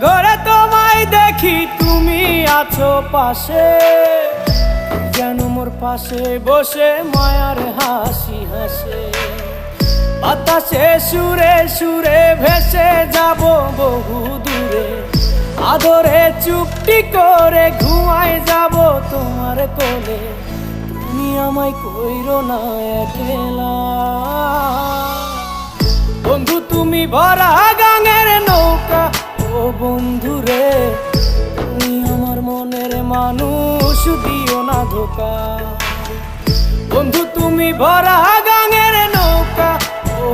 ঘরে তোমায় দেখি তুমি আছো পাশে, যেন মোর পাশে বসে মায়ার হাসি হাসে। বাতাসে সুরে সুরে ভেসে যাব বহু দূরে, আদরে চুপটি করে ঘুমায় যাব তোমার কোলে। তুমি আমায় কইরো না একলা বন্ধু, তুমি ভরা গাঙের নৌকা। ও বন্ধু রে, তুমি আমার মনের মানুষ, দিও না ধোকা। বন্ধু তুমি ভরা গাঙের নৌকা। ও